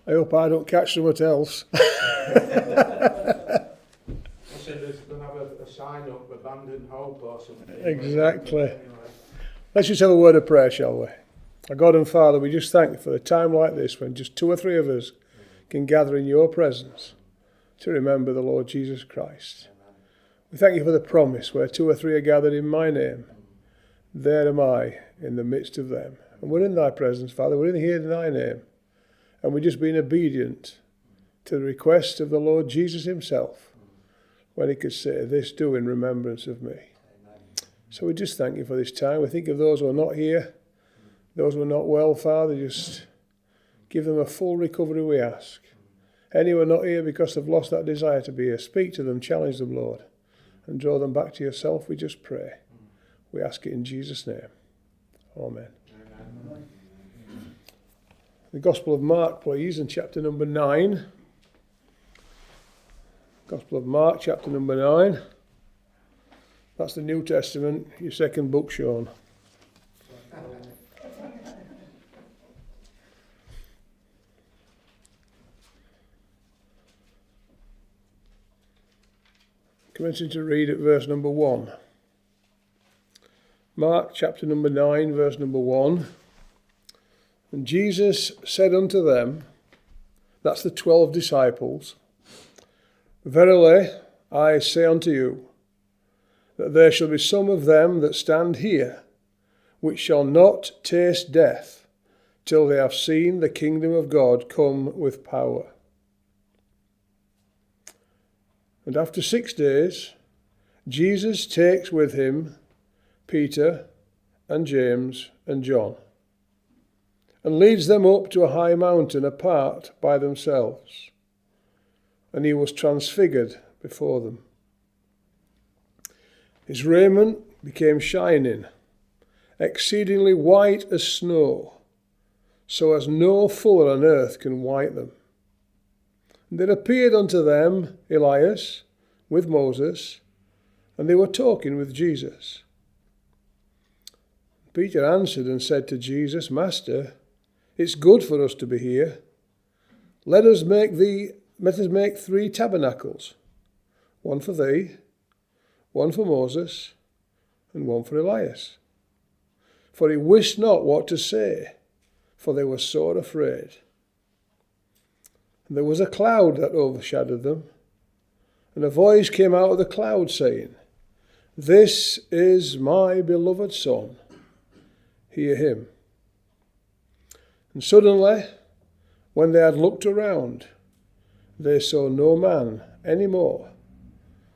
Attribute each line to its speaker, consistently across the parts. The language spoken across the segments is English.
Speaker 1: I hope I don't catch something else.
Speaker 2: I said there's going to have a sign up, abandoned hope or something.
Speaker 1: Exactly.
Speaker 2: Anyway.
Speaker 1: Let's just have a word of prayer, shall we? Our God and Father, we just thank you for a time like this when just 2 or 3 of us can gather in your presence to remember the Lord Jesus Christ. We thank you for the promise where 2 or 3 are gathered in my name. There am I in the midst of them. And we're in thy presence, Father. We're in here in thy name. And we're just being obedient to the request of the Lord Jesus himself when he could say, this do in remembrance of me. So we just thank you for this time. We think of those who are not here, those who are not well, Father, just give them a full recovery, we ask. Any who are not here because they've lost that desire to be here, speak to them, challenge them, Lord, and draw them back to yourself, we just pray. We ask it in Jesus' name. Amen. Amen. The Gospel of Mark, please, in chapter number 9. Gospel of Mark, chapter number 9. That's the New Testament, your second book, Sean. Commencing to read at verse number 1. Mark chapter number 9, verse number 1. And Jesus said unto them, that's the 12 disciples, verily I say unto you, that there shall be some of them that stand here, which shall not taste death, till they have seen the kingdom of God come with power. And after 6 days, Jesus takes with him Peter and James and John, and leads them up to a high mountain apart by themselves. And he was transfigured before them. His raiment became shining, exceedingly white as snow, so as no fuller on earth can white them. And there appeared unto them Elias with Moses, and they were talking with Jesus. Peter answered and said to Jesus, Master, it's good for us to be here. Let us make 3 tabernacles, one for thee, one for Moses, and one for Elias. For he wist not what to say, for they were sore afraid. And there was a cloud that overshadowed them, and a voice came out of the cloud, saying, This is my beloved Son, hear him. And suddenly, when they had looked around, they saw no man any more,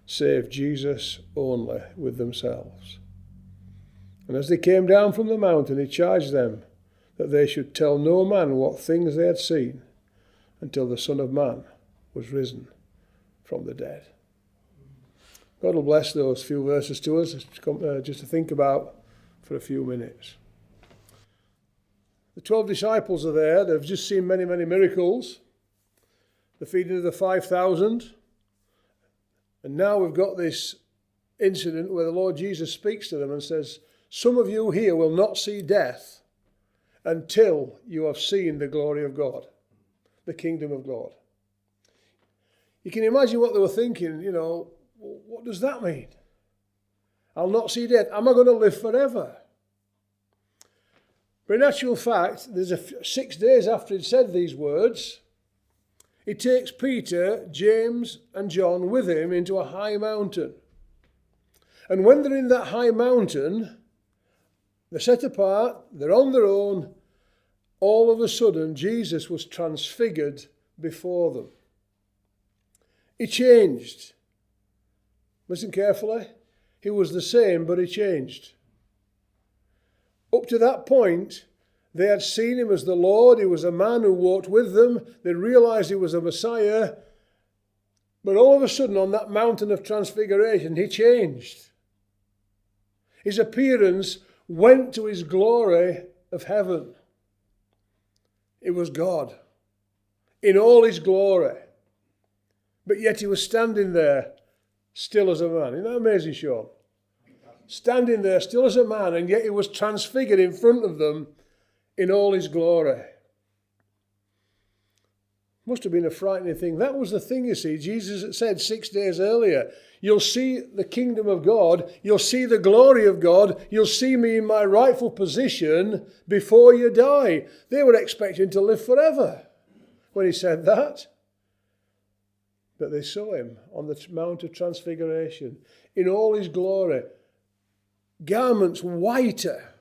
Speaker 1: save Jesus only with themselves. And as they came down from the mountain, he charged them that they should tell no man what things they had seen, until the Son of Man was risen from the dead. God will bless those few verses to us, just to think about for a few minutes. The 12 disciples are there. They've just seen many, many miracles. The feeding of the 5,000. And now we've got this incident where the Lord Jesus speaks to them and says, some of you here will not see death until you have seen the glory of God, the kingdom of God. You can imagine what they were thinking, what does that mean? I'll not see death. Am I going to live forever? But in actual fact, there's 6 days after he'd said these words, he takes Peter, James, and John with him into a high mountain. And when they're in that high mountain, they're set apart, they're on their own. All of a sudden, Jesus was transfigured before them. He changed. Listen carefully. He was the same, but he changed. Up to that point, they had seen him as the Lord. He was a man who walked with them. They realized he was a Messiah. But all of a sudden, on that mountain of transfiguration, he changed. His appearance went to his glory of heaven. It was God in all his glory. But yet he was standing there still as a man. Isn't that amazing, Sean? Standing there still as a man, and yet he was transfigured in front of them in all his glory. Must have been a frightening thing. That was the thing, you see. Jesus had said 6 days earlier, you'll see the kingdom of God, you'll see the glory of God, you'll see me in my rightful position before you die. They were expecting to live forever when he said that. But they saw him on the Mount of Transfiguration in all his glory. Garments whiter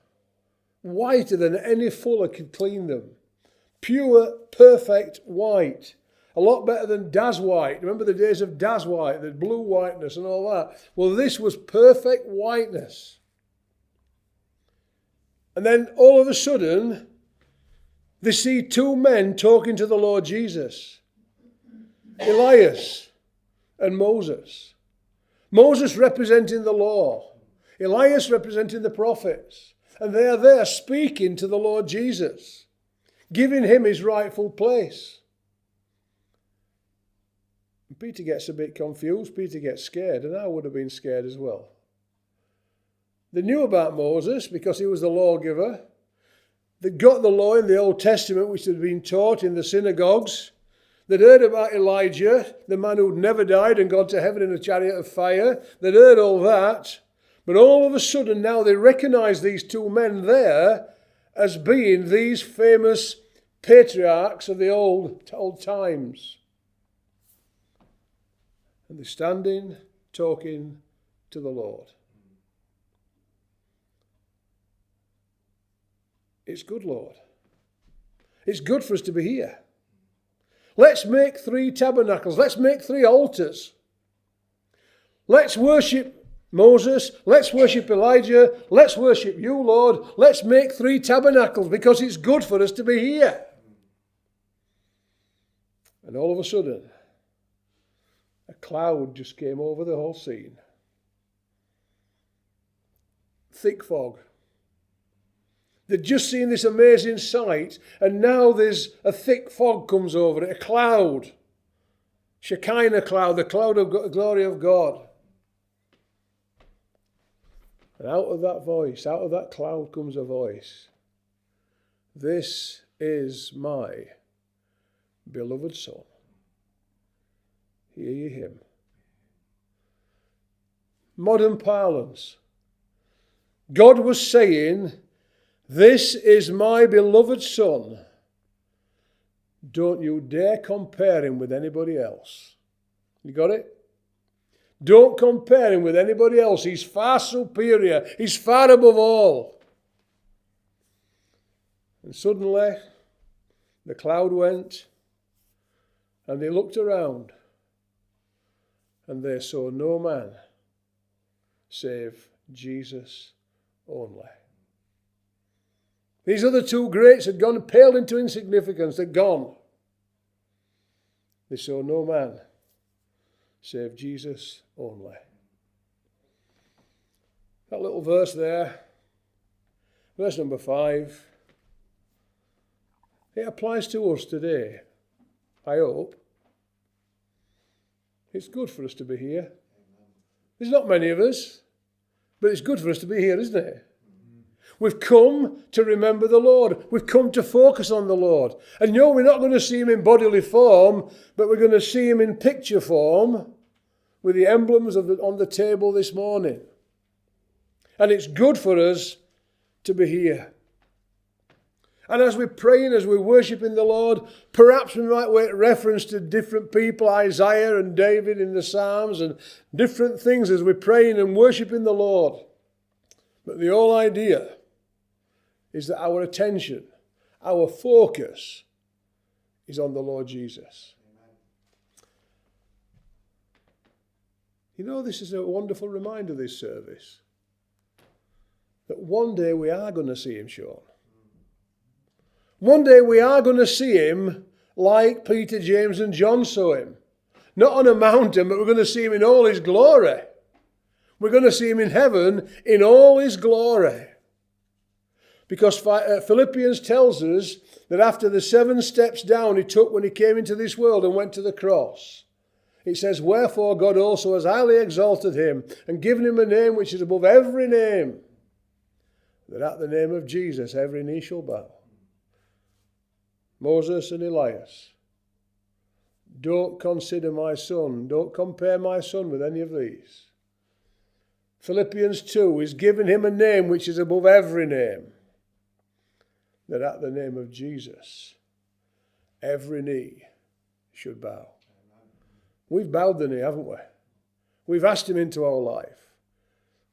Speaker 1: than any fuller could clean them. Pure, perfect white. A lot better than Daz white. Remember the days of Daz white, the blue whiteness and all that? Well, this was perfect whiteness. And then all of a sudden, they see two men talking to the Lord Jesus. Elias and Moses. Moses representing the law. Elias representing the prophets. And they are there speaking to the Lord Jesus, giving him his rightful place. And Peter gets a bit confused. Peter gets scared, and I would have been scared as well. They knew about Moses because he was the lawgiver. They got the law in the Old Testament, which had been taught in the synagogues. They'd heard about Elijah, the man who'd never died and gone to heaven in a chariot of fire. They'd heard all that. But all of a sudden now they recognize these two men there as being these famous patriarchs of the old times. And they're standing, talking to the Lord. It's good, Lord. It's good for us to be here. Let's make 3 tabernacles. Let's make 3 altars. Let's worship Moses. Let's worship Elijah. Let's worship you, Lord. Let's make 3 tabernacles because it's good for us to be here. And all of a sudden, a cloud just came over the whole scene. Thick fog. They'd just seen this amazing sight, and now there's a thick fog comes over it, a cloud. Shekinah cloud, the cloud of glory of God. And out of that voice, out of that cloud comes a voice. This is my beloved Son. Hear ye him. Modern parlance. God was saying, this is my beloved Son. Don't you dare compare him with anybody else. You got it? Don't compare him with anybody else. He's far superior. He's far above all. And suddenly, the cloud went, and they looked around, and they saw no man save Jesus only. These other 2 greats had gone, paled into insignificance. They'd gone. They saw no man save Jesus only. That little verse there, verse number 5, it applies to us today, I hope. It's good for us to be here. There's not many of us, but it's good for us to be here, isn't it? We've come to remember the Lord. We've come to focus on the Lord. And no, we're not going to see him in bodily form, but we're going to see him in picture form with the emblems on the table this morning. And it's good for us to be here. And as we're praying, as we're worshipping the Lord, perhaps we might make reference to different people, Isaiah and David in the Psalms, and different things as we're praying and worshipping the Lord. But the whole idea is that our attention, our focus is on the Lord Jesus. Amen. You know, this is a wonderful reminder, this service, that one day we are going to see him, Sean. One day we are going to see him like Peter, James and John saw him. Not on a mountain, but we're going to see him in all his glory. We're going to see him in heaven in all his glory. Because Philippians tells us that after the 7 steps down he took when he came into this world and went to the cross, it says, wherefore God also has highly exalted him and given him a name which is above every name, that at the name of Jesus every knee shall bow. Moses and Elias Don't consider my son. Don't compare my son with any of these. Philippians 2 is giving him a name which is above every name. That at the name of Jesus, every knee should bow. We've bowed the knee, haven't we? We've asked him into our life.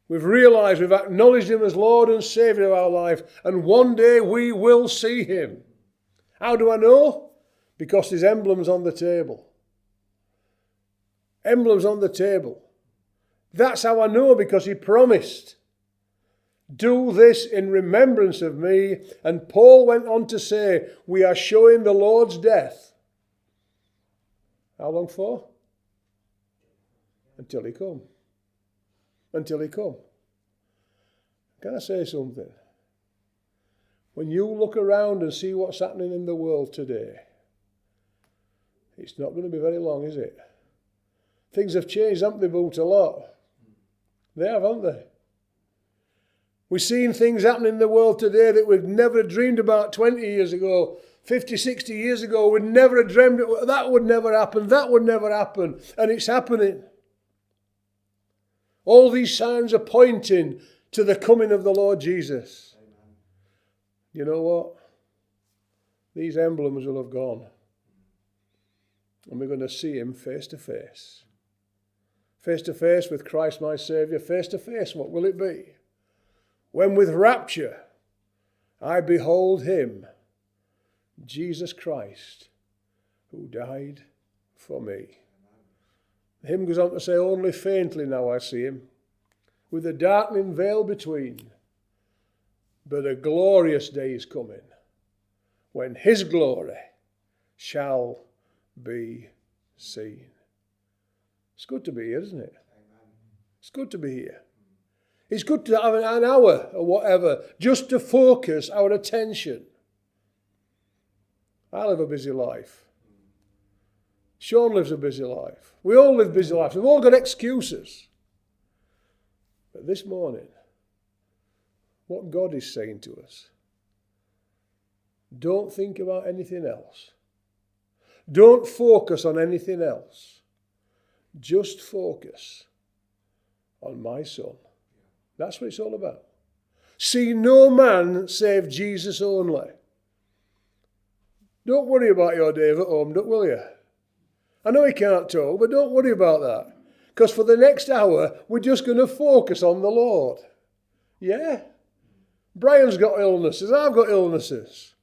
Speaker 1: We've realized, we've acknowledged him as Lord and Saviour of our life, and one day we will see him. How do I know? Because there's emblems on the table. Emblems on the table. That's how I know, because he promised, do this in remembrance of me. And Paul went on to say, we are showing the Lord's death. How long for? Until he come. Until he come. Can I say something? When you look around and see what's happening in the world today, it's not going to be very long, is it? Things have changed, haven't they, Boot, a lot? They have, haven't they? We've seen things happening in the world today that we've never dreamed about 20 years ago, 50, 60 years ago. We'd never have dreamed that would never happen, that would never happen. And it's happening. All these signs are pointing to the coming of the Lord Jesus. Amen. You know what? These emblems will have gone. And we're going to see him face to face. Face to face with Christ my Saviour. Face to face, what will it be? When with rapture I behold him, Jesus Christ, who died for me. The hymn goes on to say, only faintly now I see him, with a darkening veil between. But a glorious day is coming, when his glory shall be seen. It's good to be here, isn't it? It's good to be here. It's good to have an hour or whatever just to focus our attention. I live a busy life. Sean lives a busy life. We all live busy lives. We've all got excuses. But this morning, what God is saying to us, don't think about anything else. Don't focus on anything else. Just focus on my son. That's what it's all about. See no man save Jesus only. Don't worry about your Dave at home, will you? I know he can't talk, but don't worry about that. Because for the next hour, we're just going to focus on the Lord. Yeah? Brian's got illnesses, I've got illnesses.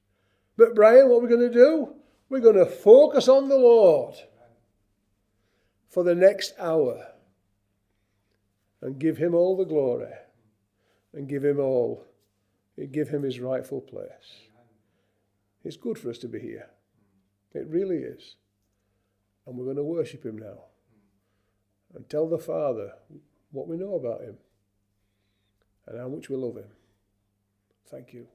Speaker 1: But Brian, what are we going to do? We're going to focus on the Lord for the next hour. And give him all the glory. And give him his rightful place. It's good for us to be here. It really is. And we're going to worship him now. And tell the Father what we know about him. And how much we love him. Thank you.